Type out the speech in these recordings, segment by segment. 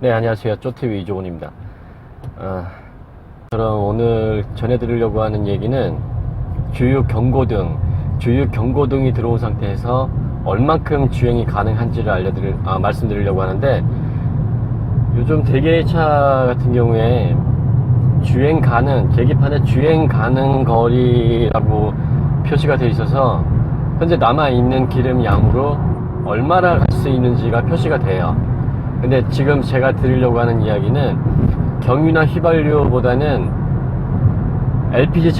네, 안녕하세요. 쪼TV 이종훈입니다. 그럼 오늘 전해드리려고 하는 얘기는 주유 경고등이 들어온 상태에서 얼만큼 주행이 가능한지를 말씀드리려고 하는데, 요즘 대개차 같은 경우에 계기판에 주행 가능 거리라고 표시가 되어 있어서 현재 남아있는 기름 양으로 얼마나 갈 수 있는지가 표시가 돼요. 근데 지금 제가 드리려고 하는 이야기는 경유나 휘발유보다는 LPG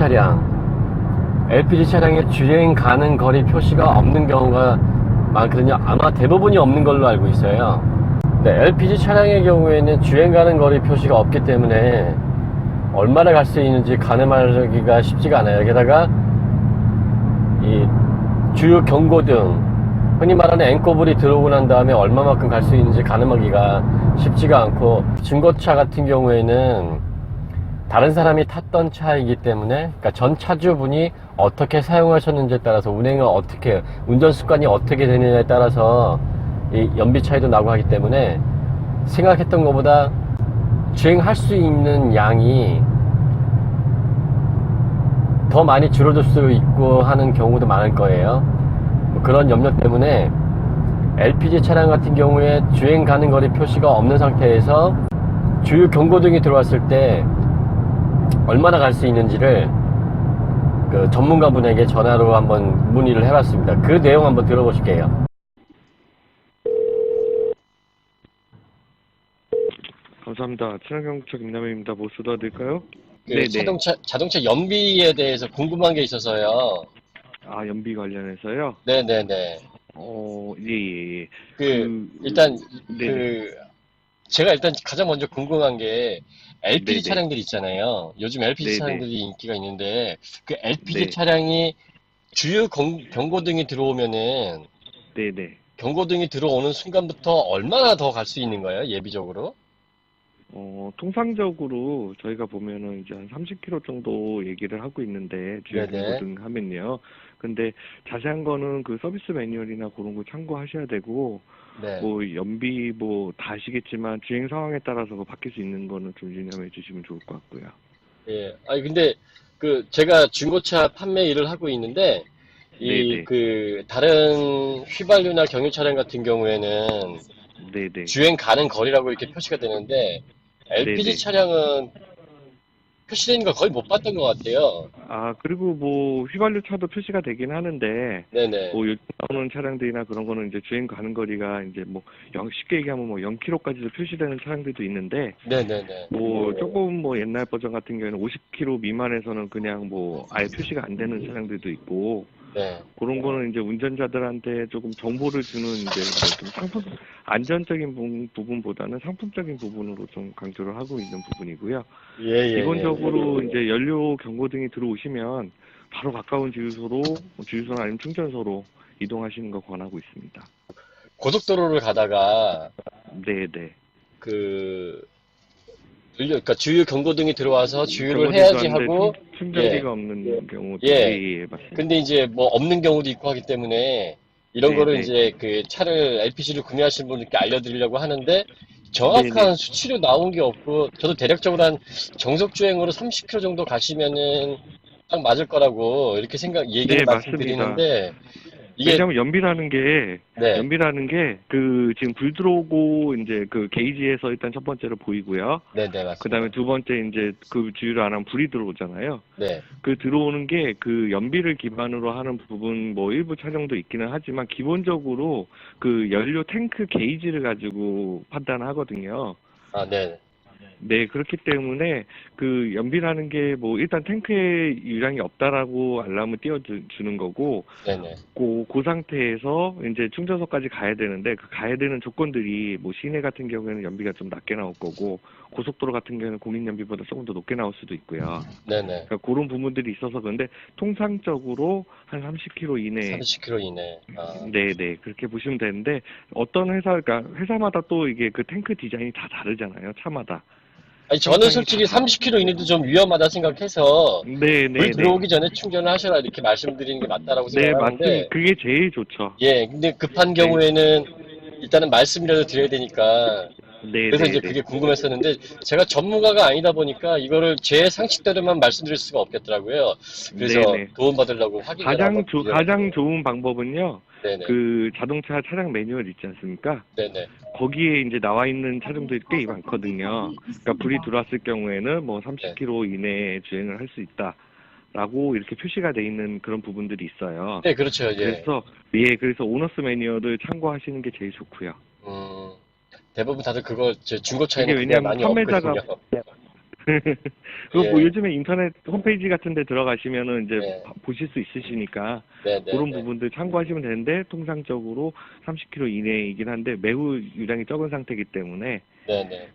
차량의 주행 가능 거리 표시가 없는 경우가 많거든요. 아마 대부분이 없는 걸로 알고 있어요. 네, LPG 차량의 경우에는 주행 가능 거리 표시가 없기 때문에 얼마나 갈 수 있는지 가늠하기가 쉽지가 않아요. 게다가 이 주유 경고등, 흔히 말하는 앵커불이 들어오고 난 다음에 얼마만큼 갈 수 있는지 가늠하기가 쉽지가 않고, 중고차 같은 경우에는 다른 사람이 탔던 차이기 때문에, 그러니까 전 차주분이 어떻게 사용하셨는지에 따라서 운전 습관이 어떻게 되느냐에 따라서 이 연비 차이도 나고 하기 때문에 생각했던 것보다 주행할 수 있는 양이 더 많이 줄어들 수 있고 하는 경우도 많을 거예요. 그런 염려 때문에 LPG 차량 같은 경우에 주행 가능 거리 표시가 없는 상태에서 주유 경고등이 들어왔을 때 얼마나 갈 수 있는지를 그 전문가분에게 전화로 한번 문의를 해봤습니다. 그 내용 한번 들어보실게요. 감사합니다. 친환경차 김남현입니다. 뭐 도와드릴까요? 그 네네. 자동차 연비에 대해서 궁금한 게 있어서요. 아, 연비 관련해서요? 네네네. 예. 일단, 네네. 제가 일단 가장 먼저 궁금한 게 LPG 네네. 차량들 있잖아요. 요즘 LPG 네네. 차량들이 인기가 있는데, 그 LPG 네. 차량이 경고등이 들어오면은, 네네. 경고등이 들어오는 순간부터 얼마나 더 갈 수 있는 거예요, 예비적으로? 통상적으로 저희가 보면은 이제 한 30km 정도 얘기를 하고 있는데, 주행 네네. 경고등 하면요. 근데 자세한 거는 그 서비스 매뉴얼이나 그런 거 참고하셔야 되고, 네. 뭐 연비 뭐 다 아시겠지만 주행 상황에 따라서 바뀔 수 있는 거는 좀 유념해 주시면 좋을 것 같고요. 예. 아니, 근데, 제가 중고차 판매 일을 하고 있는데, 네네. 다른 휘발유나 경유 차량 같은 경우에는 네네. 주행 가능 거리라고 이렇게 표시가 되는데, LPG 네네. 차량은 표시되는 걸 거의 못 봤던 것 같아요. 아, 그리고 뭐 휘발유 차도 표시가 되긴 하는데, 네네. 뭐 요즘 나오는 차량들이나 그런 거는 이제 주행 가는 거리가 이제 뭐 쉽게 얘기하면 뭐 0km까지도 표시되는 차량들도 있는데, 네네네. 뭐 조금 뭐 옛날 버전 같은 경우에는 50km 미만에서는 그냥 뭐 아예 표시가 안 되는 차량들도 있고, 네. 그런 거는 이제 운전자들한테 조금 정보를 주는 이제 뭐좀 안전적인 부분보다는 상품적인 부분으로 좀 강조를 하고 있는 부분이고요. 예, 예, 예. 기본적으로 이제 연료 경고등이 들어오시면 바로 가까운 주유소나 아니면 충전소로 이동하시는 거 권하고 있습니다. 고속도로를 가다가, 네네. 그, 그러니까 주유 경고등이 들어와서 주유를 경고등이 해야지 들어왔는데 하고, 예, 충전기가 없는 경우도 예. 예예 맞습니다. 근데 이제 뭐 없는 경우도 있고 하기 때문에 이런 거를 네네. 이제 그 차를 LPG를 구매하시는 분들께 알려드리려고 하는데 네네. 정확한 수치로 나온 게 없고, 저도 대략적으로 한 정속 주행으로 30km 정도 가시면은 딱 맞을 거라고 이렇게 얘기를 네 맞습니다. 말씀드리는데, 이게, 왜냐하면 네, 연비라는 게 그 지금 불 들어오고 이제 그 게이지에서 일단 첫 번째로 보이고요. 네네, 그 다음에 맞습니다. 두 번째 이제 그 주유를 안 하면 불이 들어오잖아요. 네, 그 들어오는 게 그 연비를 기반으로 하는 부분 뭐 일부 차량도 있기는 하지만 기본적으로 그 연료 탱크 게이지를 가지고 판단하거든요. 아, 네, 네, 그렇기 때문에 그 연비라는 게 뭐 일단 탱크에 유량이 없다라고 알람을 띄워주는 거고, 네네, 그 상태에서 이제 충전소까지 가야 되는데 그 가야 되는 조건들이 뭐 시내 같은 경우에는 연비가 좀 낮게 나올 거고, 고속도로 같은 경우에는 공인 연비보다 조금 더 높게 나올 수도 있고요. 네네. 그러니까 그런 부분들이 있어서 그런데 통상적으로 한 30km 이내. 30km 이내. 아, 네네 그렇게 보시면 되는데, 어떤 그러니까 회사마다 또 이게 그 탱크 디자인이 다 다르잖아요, 차마다. 아니, 저는 형상이 다 솔직히 다르. 30km 이내도 좀 위험하다 생각해서 불 네네네. 들어오기 전에 충전을 하셔라 이렇게 말씀드리는 게 맞다라고 네, 생각을 맞습니다. 하는데, 그게 제일 좋죠. 예, 근데 급한 네. 경우에는 일단은 말씀이라도 드려야 되니까, 네, 그래서 네, 이제 네. 그게 궁금했었는데 제가 전문가가 아니다 보니까 이거를 제 상식대로만 말씀드릴 수가 없겠더라고요. 그래서 네, 네. 도움받으려고 확인을 한번 가장 드려봤거든요. 좋은 방법은요. 네네. 그 자동차 차량 매뉴얼 있지 않습니까? 네네. 거기에 이제 나와 있는 차량들이 꽤 많거든요. 그러니까 불이 들어왔을 경우에는 뭐 네. 30km 이내에 주행을 할 수 있다라고 이렇게 표시가 돼 있는 그런 부분들이 있어요. 네, 그렇죠. 예. 그래서 오너스 매뉴얼을 참고하시는 게 제일 좋고요. 음, 대부분 다들 그거 그게 중고차에는 그게 왜냐하면 많이 판매자가 없거든요. 그거 뭐 예. 요즘에 인터넷 홈페이지 같은 데 들어가시면은 이제 네. 보실 수 있으시니까 그런 네네네. 부분들 참고하시면 되는데 통상적으로 30km 이내이긴 한데 매우 유량이 적은 상태이기 때문에 네네.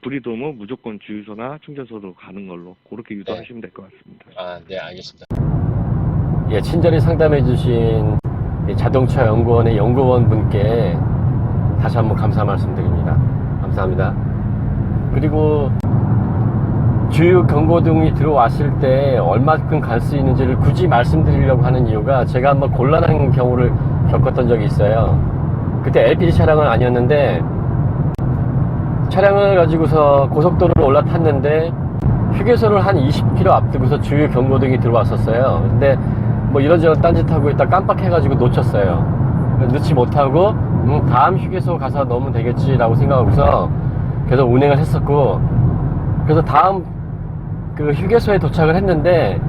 불이 들어오면 무조건 주유소나 충전소로 가는 걸로 그렇게 네. 유도하시면 될 것 같습니다. 아, 네, 알겠습니다. 예, 친절히 상담해주신 자동차 연구원의 연구원 분께 다시 한번 감사 말씀드립니다. 감사합니다. 그리고 주유 경고등이 들어왔을 때 얼마큼 갈 수 있는지를 굳이 말씀드리려고 하는 이유가 제가 한번 곤란한 경우를 겪었던 적이 있어요. 그때 LPG 차량은 아니었는데 차량을 가지고서 고속도로를 올라탔는데 휴게소를 한 20km 앞두고서 주유 경고등이 들어왔었어요. 근데 뭐 이런저런 딴짓하고 있다 깜빡해가지고 놓쳤어요. 넣지 못하고 다음 휴게소 가서 넣으면 되겠지라고 생각하고서 계속 운행을 했었고, 그래서 다음 그 휴게소에 도착을 했는데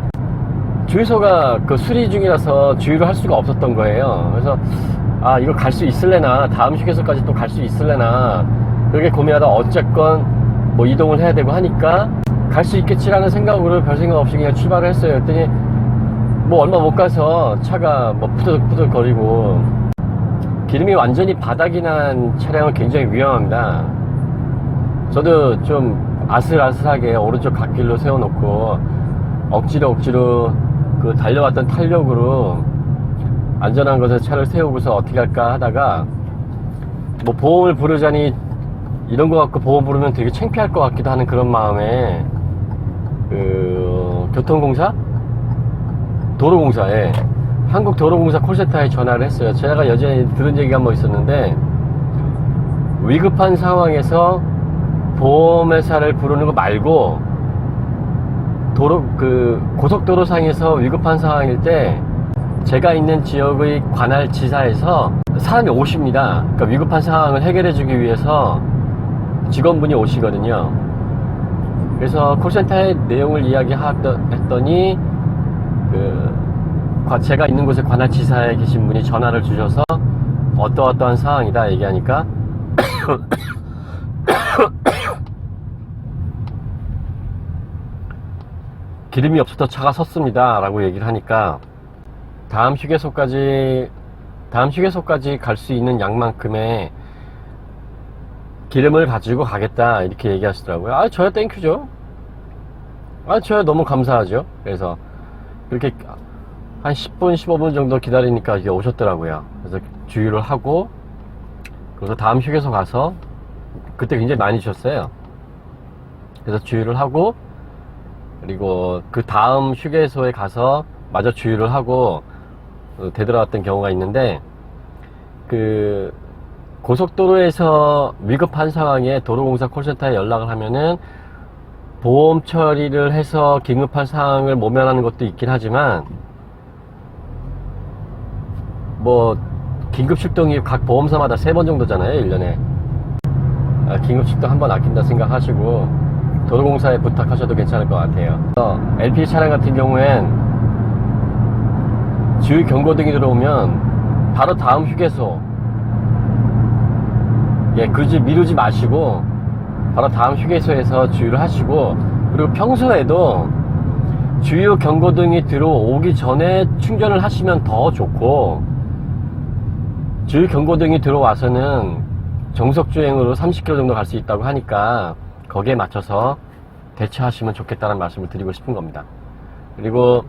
주유소가 그 수리 중이라서 주유를 할 수가 없었던 거예요. 그래서 아, 이거 갈 수 있을래나, 다음 휴게소까지 또 갈 수 있을래나 그렇게 고민하다 어쨌건 뭐 이동을 해야 되고 하니까 갈 수 있겠지라는 생각으로 별 생각 없이 그냥 출발을 했어요. 그랬더니 뭐 얼마 못 가서 차가 뭐 푸들푸들 거리고, 기름이 완전히 바닥이 난 차량은 굉장히 위험합니다. 저도 좀 아슬아슬하게 오른쪽 갓길로 세워놓고 억지로 그 달려왔던 탄력으로 안전한 곳에 차를 세우고서 어떻게 할까 하다가 뭐 보험을 부르자니 이런 거 갖고 보험 부르면 되게 창피할 것 같기도 하는 그런 마음에 그 교통공사? 도로공사에 한국도로공사 콜센터에 전화를 했어요. 제가 여전히 들은 얘기가 뭐 있었는데, 위급한 상황에서 보험회사를 부르는 거 말고 고속도로상에서 위급한 상황일 때 제가 있는 지역의 관할 지사에서 사람이 오십니다. 그러니까 위급한 상황을 해결해 주기 위해서 직원분이 오시거든요. 그래서 콜센터의 내용을 이야기했더니 제가 있는 곳에 관할 지사에 계신 분이 전화를 주셔서 어떠어떠한 상황이다 얘기하니까 기름이 없어서 차가 섰습니다 라고 얘기를 하니까 다음 휴게소까지 갈 수 있는 양만큼의 기름을 가지고 가겠다 이렇게 얘기하시더라고요. 아, 저야 땡큐죠. 아, 저야 너무 감사하죠. 그래서 그렇게 한 10분 15분 정도 기다리니까 이게 오셨더라고요. 그래서 주유를 하고, 그래서 다음 휴게소 가서, 그때 굉장히 많이 주셨어요. 그래서 주유를 하고, 그리고 그 다음 휴게소에 가서 마저 주유를 하고 되돌아왔던 경우가 있는데, 그 고속도로에서 위급한 상황에 도로공사 콜센터에 연락을 하면은 보험 처리를 해서 긴급한 상황을 모면하는 것도 있긴 하지만, 뭐 긴급 출동이 각 보험사마다 3번 정도잖아요, 1년에. 긴급 출동 한번 아낀다 생각하시고 도로공사에 부탁하셔도 괜찮을 것 같아요. LPG 차량 같은 경우엔 주유 경고등이 들어오면 바로 다음 휴게소, 굳이 미루지 마시고 바로 다음 휴게소에서 주유를 하시고, 그리고 평소에도 주유 경고등이 들어오기 전에 충전을 하시면 더 좋고, 주유 경고등이 들어와서는 정속주행으로 30km 정도 갈 수 있다고 하니까 거기에 맞춰서 대처하시면 좋겠다는 말씀을 드리고 싶은 겁니다. 그리고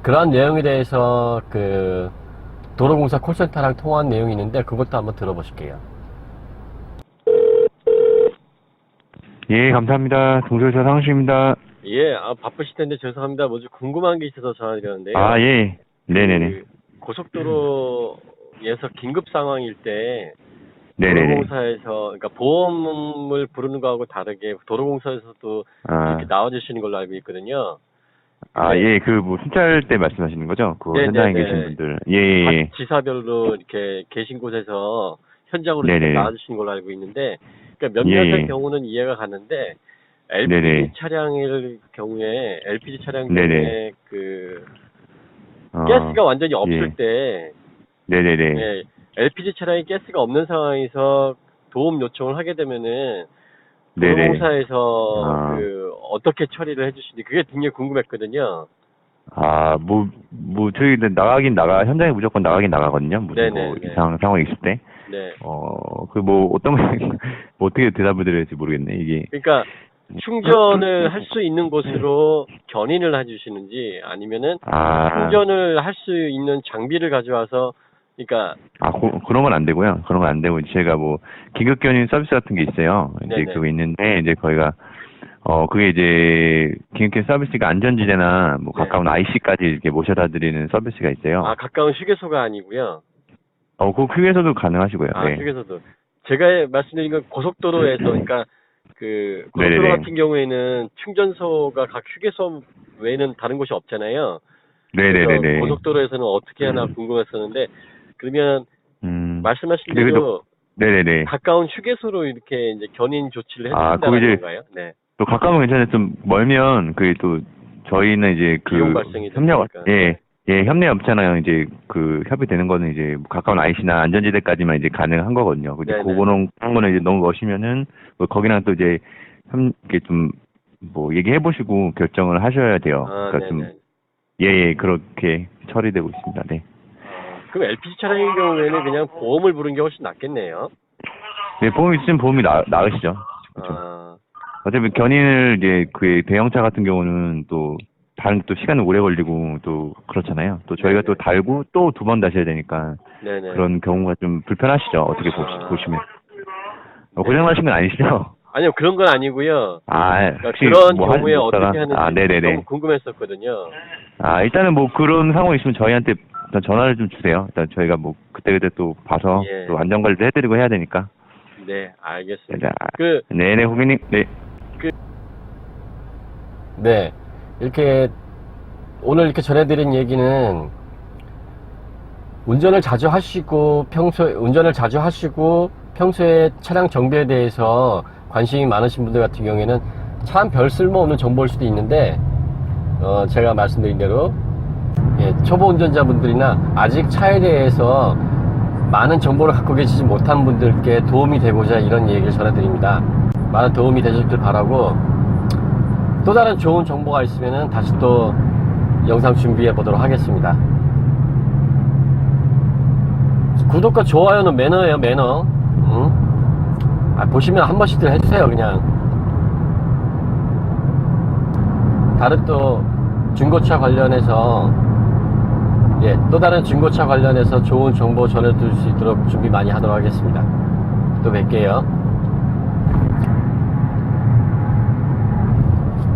그러한 내용에 대해서 그 도로공사 콜센터랑 통화한 내용이 있는데 그것도 한번 들어보실게요. 예, 감사합니다. 동조회사 상수입니다. 예, 바쁘실 텐데 죄송합니다. 뭐지 궁금한 게 있어서 전화드렸는데요. 아, 예. 네네네. 고속도로 예서 긴급 상황일 때 네네네. 도로공사에서 그러니까 보험을 부르는 거하고 다르게 도로공사에서도 아, 이렇게 나와주시는 걸로 알고 있거든요. 아, 네. 예, 그 뭐 순찰 때 말씀하시는 거죠? 그 네네네. 현장에 계신 분들. 예, 예, 예. 각 지사별로 이렇게 계신 곳에서 현장으로 직접 네네네. 나와주시는 걸로 알고 있는데, 그러니까 예, 몇몇의 예. 경우는 이해가 가는데, LPG 네네. 차량일 경우에, LPG 차량 네네. 경우에 그 어, 가스가 완전히 없을 예. 때, 네네네. 예, LPG 차량에 가스가 없는 상황에서 도움 요청을 하게 되면은 네네. 도로공사에서 아. 그 어떻게 처리를 해주시는지 그게 굉장히 궁금했거든요. 아, 저희는 현장에 무조건 나가긴 나가거든요. 무슨 뭐 네네네. 이상 상황이 있을 때. 네. 어떤 거, 뭐 어떻게 대답을 드려야 될지 모르겠네, 이게. 그러니까 충전을 할 수 있는 곳으로 견인을 해주시는지 아니면은 아, 충전을 할 수 있는 장비를 가져와서 그러니까 그런 건 안 되고요. 그런 건 안 되고, 제가 뭐, 긴급 견인 서비스 같은 게 있어요. 이제 네네. 그거 있는데, 이제 거기가, 그게 이제, 긴급 견인 서비스가 안전지대나, 뭐, 네. 가까운 IC까지 이렇게 모셔다 드리는 서비스가 있어요. 아 가까운 휴게소가 아니고요. 그 휴게소도 가능하시고요. 아 네. 휴게소도 제가 말씀드린 건 고속도로에서 그러니까 그 고속도로 네네네. 같은 경우에는 충전소가 각 휴게소 외에는 다른 곳이 없잖아요. 그래서 네네네네. 고속도로에서는 어떻게 하나 궁금했었는데 그러면 말씀하신 네, 대로 네네네. 가까운 휴게소로 이렇게 이제 견인 조치를 아, 해주신다는 이제 건가요? 네. 또 가까우면 괜찮아요. 좀 멀면 그게 또 저희는 이제 비용 발생이 협력 되니까. 협력이 없잖아요. 이제 그 협의되는 거는 이제 가까운 IC나 안전지대까지만 이제 가능한 거거든요. 근데 네네. 그거는 한 거는 이제 너무 멋이면은 뭐 거기랑 또 이제 이렇게 좀 뭐 얘기해 보시고 결정을 하셔야 돼요. 아, 그러니까 좀 네네. 그렇게 처리되고 있습니다. 네. 그럼 LPG 차량의 경우에는 그냥 보험을 부른 게 훨씬 낫겠네요. 네, 보험 있으면 보험이 나으시죠. 그렇죠. 아, 어차피 견인을 이제 그 대형차 같은 경우는 또 다른 또 시간이 오래 걸리고 또 그렇잖아요. 또 저희가 네네. 또 달고 또 두 번 다셔야 되니까 네네. 그런 경우가 좀 불편하시죠. 어떻게 아. 보시면. 고장 나신 건 아니시죠? 아니요, 그런 건 아니고요. 아, 그러니까 혹시 그런 뭐 경우에 먹다가? 어떻게 하는지 아, 네네네. 너무 궁금했었거든요. 아, 일단은 뭐 그런 상황이 있으면 저희한테 일단 전화를 좀 주세요. 일단 저희가 뭐 그때그때 또 봐서 예. 또 안전관리도 해드리고 해야 되니까. 네, 알겠습니다. 네, 네네, 고객님. 네. 네, 이렇게 오늘 이렇게 전해드린 얘기는 운전을 자주 하시고 평소에 차량 정비에 대해서 관심이 많으신 분들 같은 경우에는 참 별 쓸모없는 정보일 수도 있는데 제가 말씀드린 대로 초보 운전자분들이나 아직 차에 대해서 많은 정보를 갖고 계시지 못한 분들께 도움이 되고자 이런 얘기를 전해드립니다. 많은 도움이 되셨길 바라고 또 다른 좋은 정보가 있으면 다시 또 영상 준비해 보도록 하겠습니다. 구독과 좋아요는 매너예요, 매너. 보시면 한 번씩들 해주세요, 그냥. 다른 또 중고차 관련해서 또 다른 중고차 관련해서 좋은 정보 전해드릴 수 있도록 준비 많이 하도록 하겠습니다. 또 뵐게요.